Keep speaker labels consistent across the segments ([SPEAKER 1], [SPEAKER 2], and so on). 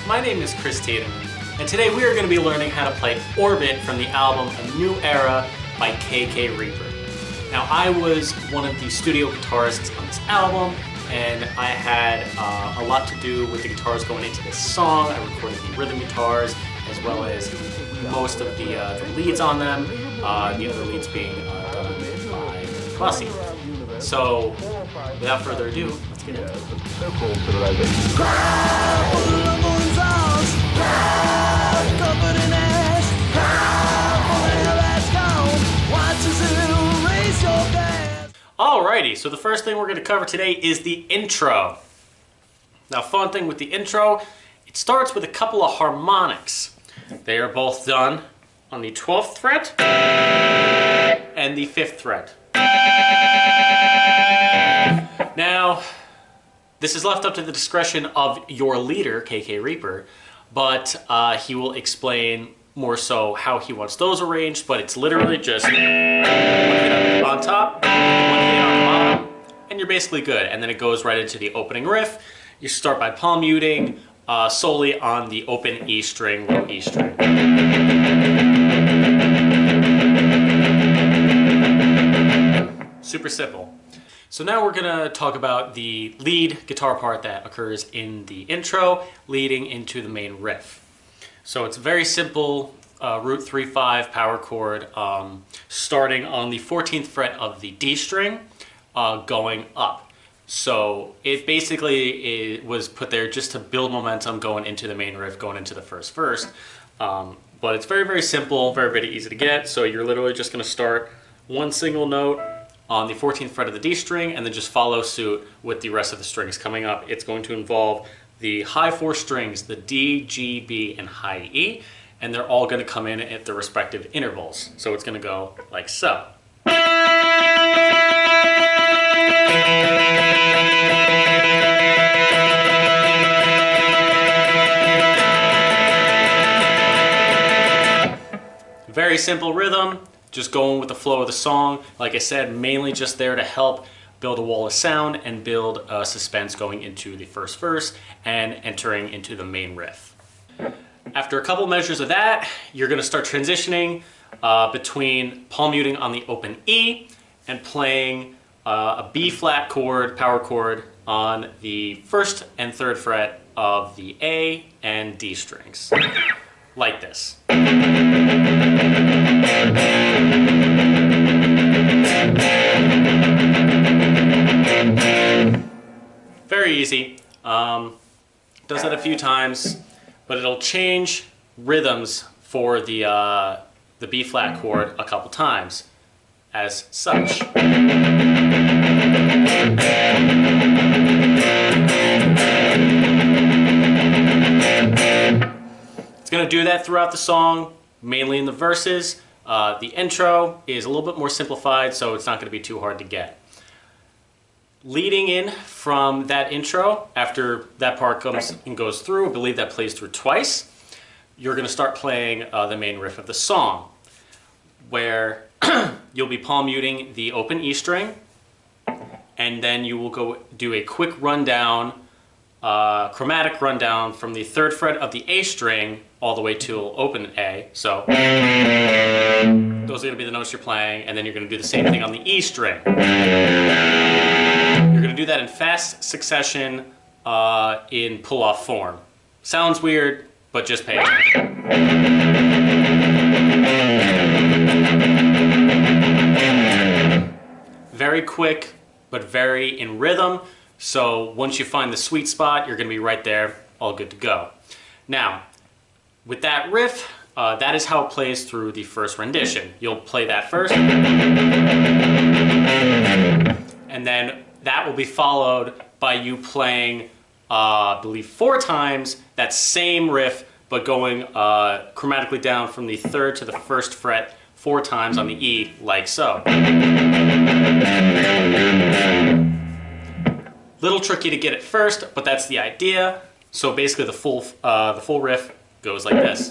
[SPEAKER 1] my name is Tiedemann, and today we are going to be learning how to play Orbit from the album A New Era by Reaper. Now, I was one of the studio guitarists on this album, and I had a lot to do with the guitars going into this song. I recorded the rhythm guitars as well as most of the leads on them, the other leads being done by Busse. So, without further ado, let's get into it. Alrighty, so the first thing we're going to cover today is the intro. Now, fun thing with the intro, it starts with a couple of harmonics. They are both done on the 12th fret and the 5th fret. Now, this is left up to the discretion of your leader, Reaper, but he will explain more so how he wants those arranged, but it's literally just one hit on top, one hit on the bottom, and you're basically good. And then it goes right into the opening riff. You start by palm muting solely on the open E string, low E string. Super simple. So now we're gonna talk about the lead guitar part that occurs in the intro, leading into the main riff. So it's a very simple root 3/5 power chord, starting on the 14th fret of the D string, going up. So it basically was put there just to build momentum going into the main riff, going into the first verse. But it's very, very simple, very, very easy to get. So you're literally just gonna start one single note on the 14th fret of the D string and then just follow suit with the rest of the strings coming up. It's going to involve the high 4 strings, the D, G, B, and high E, and they're all going to come in at their respective intervals. So it's going to go like so. Very simple rhythm, just going with the flow of the song. Like I said, mainly just there to help build a wall of sound and build suspense going into the first verse and entering into the main riff. After a couple measures of that, you're going to start transitioning between palm muting on the open E and playing a B flat chord, power chord, on the 1st and 3rd fret of the A and D strings, like this. Very easy. Does that a few times, but it'll change rhythms for the B flat chord a couple times, as such. It's going to do that throughout the song, mainly in the verses. The intro is a little bit more simplified, so it's not going to be too hard to get. Leading in from that intro, after that part comes and goes through, I believe that plays through twice, you're going to start playing the main riff of the song, where you'll be palm muting the open E string, and then you will go do a quick rundown, chromatic rundown from the 3rd fret of the A string all the way to open A. So those are going to be the notes you're playing, and then you're going to do the same thing on the E string. You're going to do that in fast succession in pull-off form. Sounds weird, but just pay attention. Very quick, but very in rhythm. So once you find the sweet spot, you're going to be right there, all good to go. Now, with that riff, that is how it plays through the first rendition. You'll play that first, and then that will be followed by you playing, I believe, 4 times that same riff, but going chromatically down from the 3rd to the 1st fret 4 times on the E, like so. Little tricky to get it first, but that's the idea. So basically the full riff goes like this.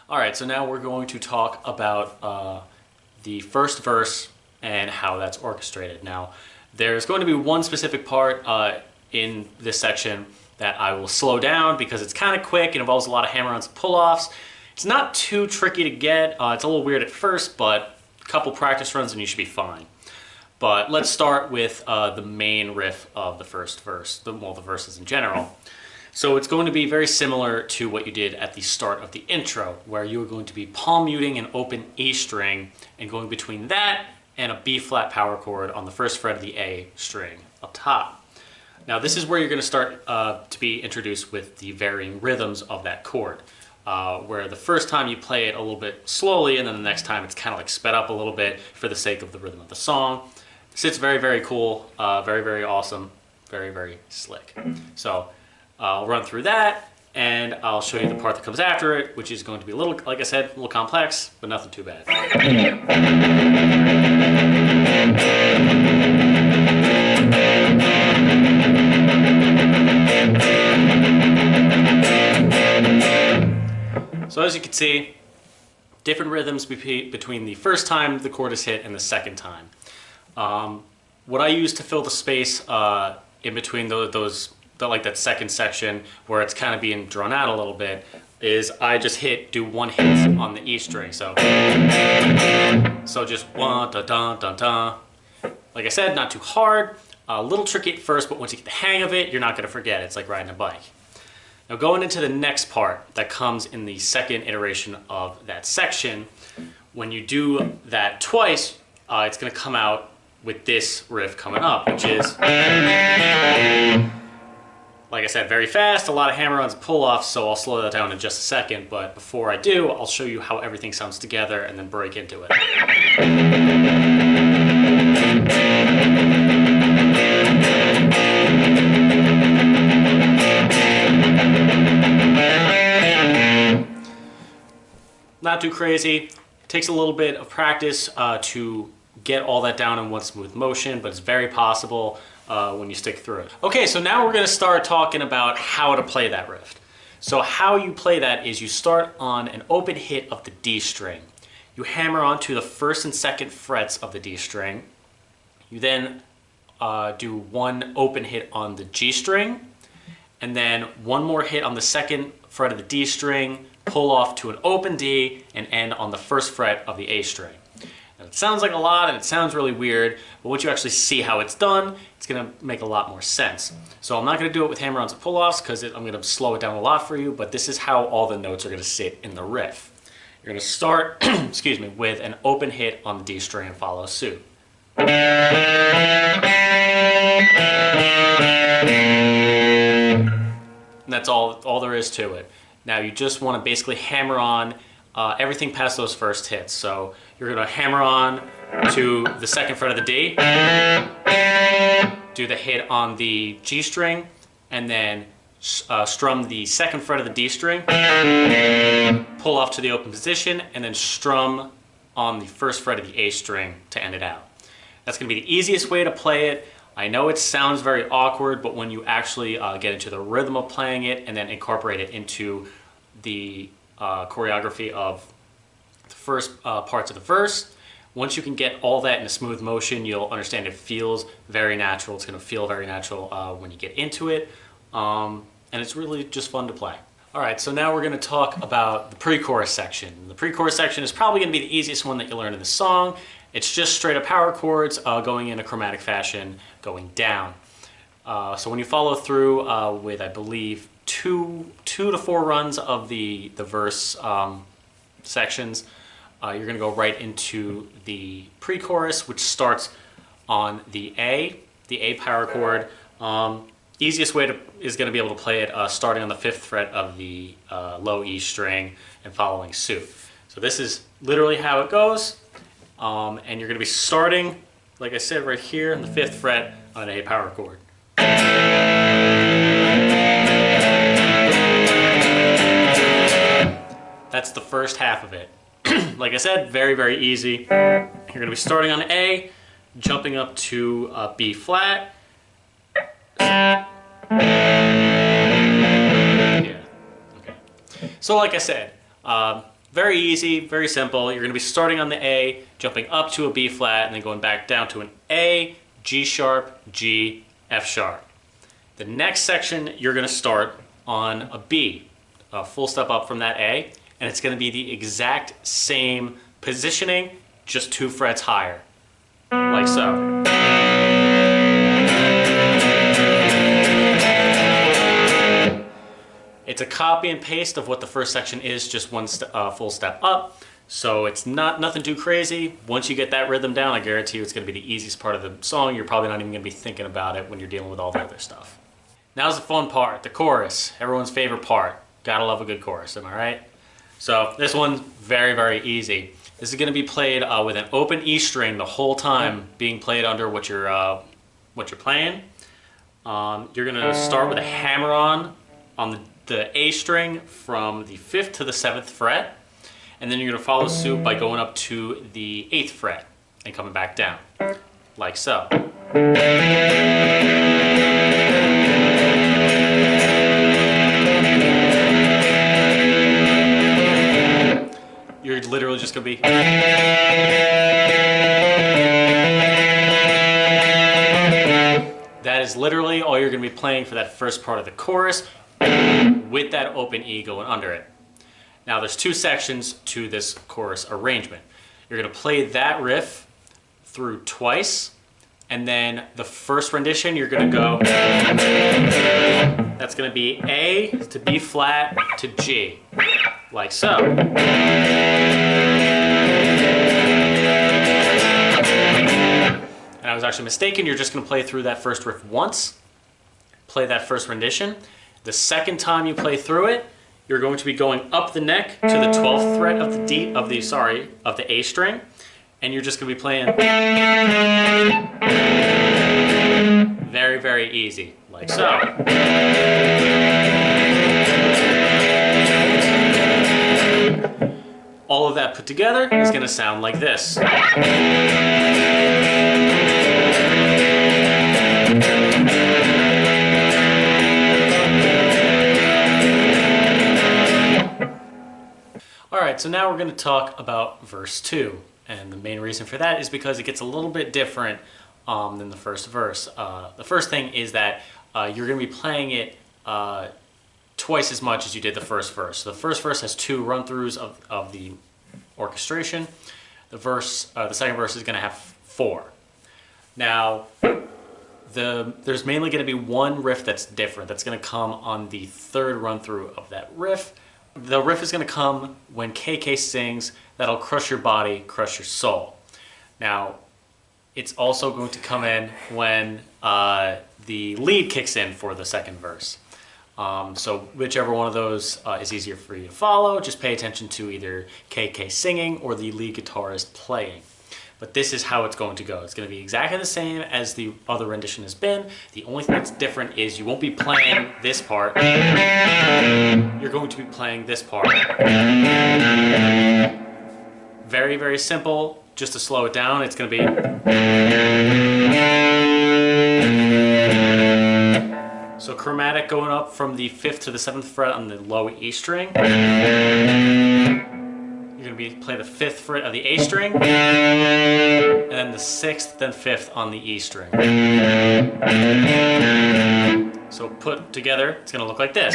[SPEAKER 1] All right, so now we're going to talk about the first verse and how that's orchestrated. Now, There's going to be one specific part in this section that I will slow down because it's kind of quick. It involves a lot of hammer-ons and pull-offs. It's not too tricky to get. It's a little weird at first, but a couple practice runs and you should be fine. But let's start with the main riff of the first verse, the verses in general. So it's going to be very similar to what you did at the start of the intro, where you are going to be palm muting an open E string and going between that and a B flat power chord on the first fret of the A string up top. Now this is where you're going to start to be introduced with the varying rhythms of that chord, where the first time you play it a little bit slowly and then the next time it's kind of like sped up a little bit for the sake of the rhythm of the song. It's very, very cool, very, very awesome, very, very slick. So I'll run through that and I'll show you the part that comes after it, which is going to be a little, like I said, a little complex, but nothing too bad. So as you can see, different rhythms between the first time the chord is hit and the second time. What I use to fill the space in between like that second section where it's kind of being drawn out a little bit is I just do one hit on the E string. So just one, da, da, da, da. Like I said, not too hard, a little tricky at first, but once you get the hang of it, you're not going to forget it. It's like riding a bike. Now going into the next part that comes in the second iteration of that section, when you do that twice, it's going to come out with this riff coming up, which is, like I said, very fast, a lot of hammer-ons and pull-offs, so I'll slow that down in just a second, but before I do, I'll show you how everything sounds together and then break into it. Not too crazy. Takes a little bit of practice to get all that down in one smooth motion, but it's very possible when you stick through it. Okay, so now we're going to start talking about how to play that riff. So how you play that is you start on an open hit of the D string. You hammer onto the first and second frets of the D string. You then do one open hit on the G string, and then one more hit on the second fret of the D string, pull off to an open D, and end on the first fret of the A string. Now, it sounds like a lot and it sounds really weird, but once you actually see how it's done, it's going to make a lot more sense. So I'm not going to do it with hammer-ons and pull-offs because I'm going to slow it down a lot for you, but this is how all the notes are going to sit in the riff. You're going to start excuse me, with an open hit on the D string and follow suit. And that's all there is to it. Now you just want to basically hammer on everything past those first hits. So you're going to hammer on to the second fret of the D, do the hit on the G string, and then strum the second fret of the D string, pull off to the open position, and then strum on the first fret of the A string to end it out. That's going to be the easiest way to play it. I know it sounds very awkward, but when you actually get into the rhythm of playing it and then incorporate it into the choreography of the first parts of the verse, once you can get all that in a smooth motion, you'll understand it feels very natural. It's going to feel very natural when you get into it, and it's really just fun to play. All right, so now we're going to talk about the pre-chorus section. The pre-chorus section is probably going to be the easiest one that you learn in the song. It's just straight up power chords going in a chromatic fashion, going down. So when you follow through with, I believe, two to four runs of the verse sections, you're going to go right into the pre-chorus, which starts on the A power chord. Easiest way is going to be able to play it starting on the 5th fret of the low E string and following suit. So this is literally how it goes. And you're going to be starting, like I said, right here on the 5th fret on an A power chord. That's the first half of it. Like I said, very, very easy. You're going to be starting on A, jumping up to B flat. Yeah, okay. So like I said, very easy, very simple. You're going to be starting on the A, jumping up to a B flat, and then going back down to an A, G sharp, G, F sharp. The next section, you're going to start on a B, a full step up from that A, and it's going to be the exact same positioning, just 2 frets higher, like so. It's a copy and paste of what the first section is, just one full step up. So it's nothing too crazy. Once you get that rhythm down, I guarantee you it's going to be the easiest part of the song. You're probably not even going to be thinking about it when you're dealing with all the other stuff. Now's the fun part, the chorus. Everyone's favorite part. Gotta love a good chorus, am I right? So this one's very, very easy. This is going to be played with an open E string the whole time, being played under what you're playing. You're going to start with a hammer-on the A string from the 5th to the 7th fret, and then you're going to follow suit by going up to the 8th fret and coming back down, like so. You're literally just going to be... That is literally all you're going to be playing for that first part of the chorus, with that open E going under it. Now there's 2 sections to this chorus arrangement. You're going to play that riff through twice, and then the first rendition you're going to go, that's going to be A to B flat to G, like so. And I was actually mistaken, you're just going to play through that first riff once, play that first rendition. The second time you play through it, you're going to be going up the neck to the 12th fret of the A string, and you're just going to be playing very, very easy, like so. All of that put together is going to sound like this. Alright, so now we're going to talk about verse 2, and the main reason for that is because it gets a little bit different than the first verse. The first thing is that you're going to be playing it twice as much as you did the first verse. So the first verse has 2 run-throughs of the orchestration. The second verse is going to have 4. Now, there's mainly going to be one riff that's different. That's going to come on the 3rd run-through of that riff. The riff is going to come when KK sings, "That'll crush your body, crush your soul." Now, it's also going to come in when the lead kicks in for the second verse. So whichever one of those is easier for you to follow, just pay attention to either KK singing or the lead guitarist playing. But this is how it's going to go. It's going to be exactly the same as the other rendition has been. The only thing that's different is you won't be playing this part. You're going to be playing this part. Very, very simple. Just to slow it down, it's going to be... So chromatic going up from the 5th to the 7th fret on the low E string. You're going to play the 5th fret of the A string, and then the 6th, then 5th on the E string. So put together, it's going to look like this.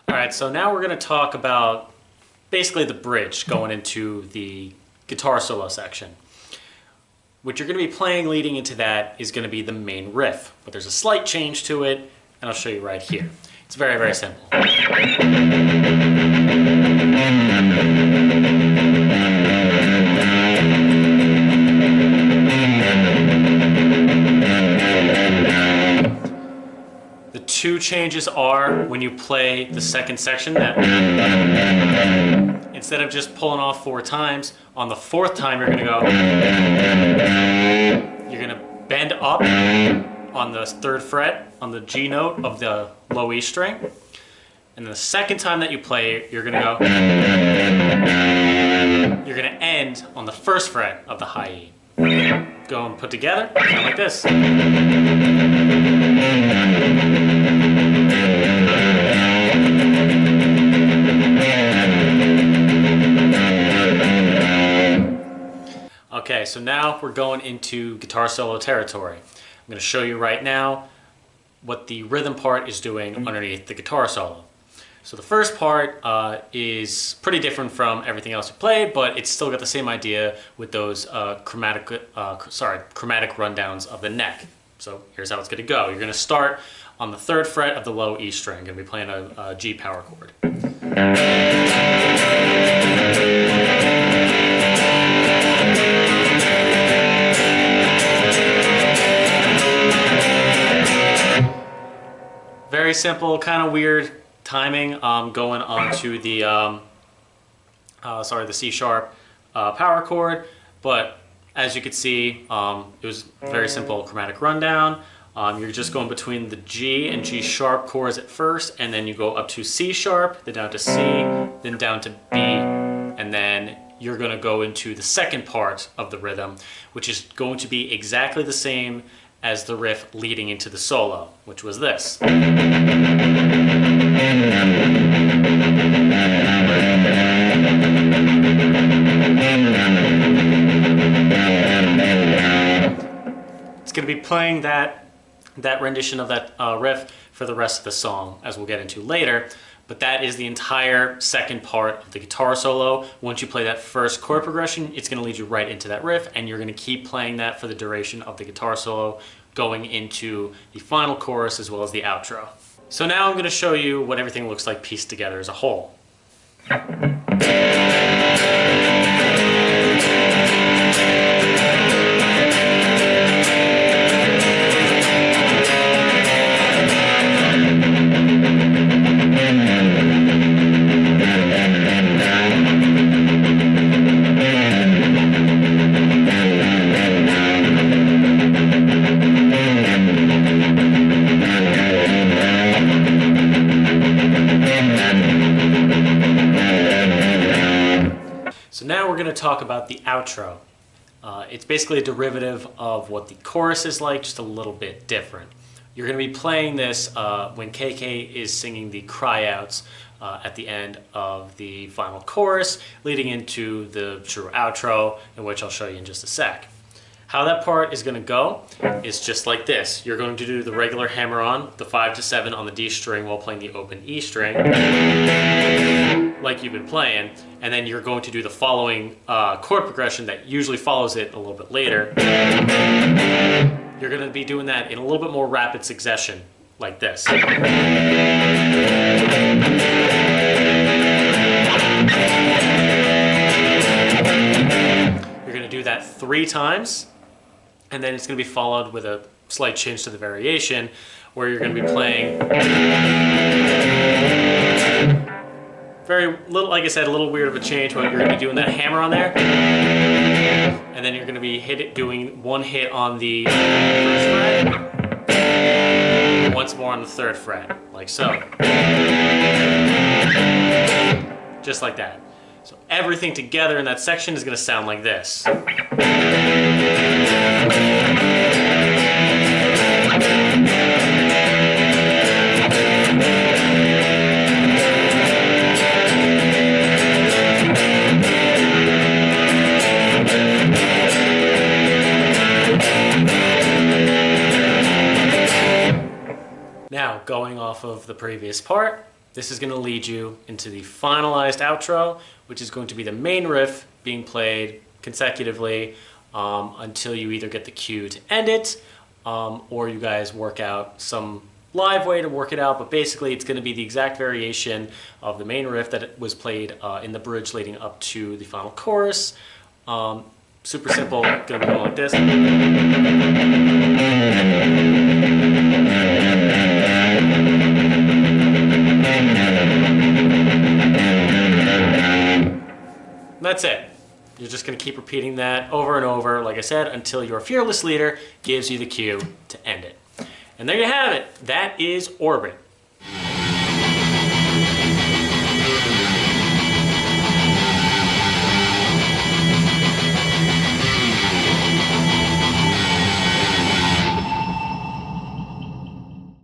[SPEAKER 1] Alright, so now we're going to talk about basically the bridge going into the guitar solo section. What you're going to be playing leading into that is going to be the main riff, but there's a slight change to it, and I'll show you right here. It's very, very simple. The 2 changes are when you play the second section, that instead of just pulling off 4 times, on the 4th time you're going to go, you're going to bend up on the 3rd fret on the G note of the low E string, and the second time that you play it, you're going to go, you're going to end on the 1st fret of the high E. Go and put together, sound like this. Okay, so now we're going into guitar solo territory. I'm going to show you right now what the rhythm part is doing underneath the guitar solo. So the first part is pretty different from everything else we played, but it's still got the same idea with those chromatic rundowns of the neck. So here's how it's going to go. You're going to start on the 3rd fret of the low E string. Going to be playing a G power chord. Very simple, kind of weird timing going onto the the C sharp power chord, but as you can see, it was very simple chromatic rundown. You're just going between the G and G sharp chords at first, and then you go up to C sharp, then down to C, then down to B, and then you're going to go into the second part of the rhythm, which is going to be exactly the same as the riff leading into the solo, which was this. It's going to be playing that rendition of that riff for the rest of the song, as we'll get into later. But that is the entire second part of the guitar solo. Once you play that first chord progression, it's going to lead you right into that riff, and you're going to keep playing that for the duration of the guitar solo, going into the final chorus as well as the outro. So now I'm going to show you what everything looks like pieced together as a whole. So now we're going to talk about the outro. It's basically a derivative of what the chorus is like, just a little bit different. You're going to be playing this when KK is singing the cry outs at the end of the final chorus, leading into the true outro, in which I'll show you in just a sec. How that part is going to go is just like this. You're going to do the regular hammer on, the 5 to 7 on the D string while playing the open E string, like you've been playing, and then you're going to do the following chord progression that usually follows it a little bit later. You're going to be doing that in a little bit more rapid succession, like this. You're going to do that 3 times, and then it's going to be followed with a slight change to the variation, where you're going to be playing very little, like I said, a little weird of a change, but you're going to be doing that hammer on there, and then you're going to be doing one hit on the 1st fret, once more on the 3rd fret, like so. Just like that. So everything together in that section is going to sound like this. Now, going off of the previous part, this is going to lead you into the finalized outro, which is going to be the main riff being played consecutively until you either get the cue to end it, or you guys work out some live way to work it out. But basically, it's going to be the exact variation of the main riff that was played in the bridge leading up to the final chorus. Super simple, going to be going like this. That's it. You're just going to keep repeating that over and over, like I said, until your fearless leader gives you the cue to end it. And there you have it. That is Orbit.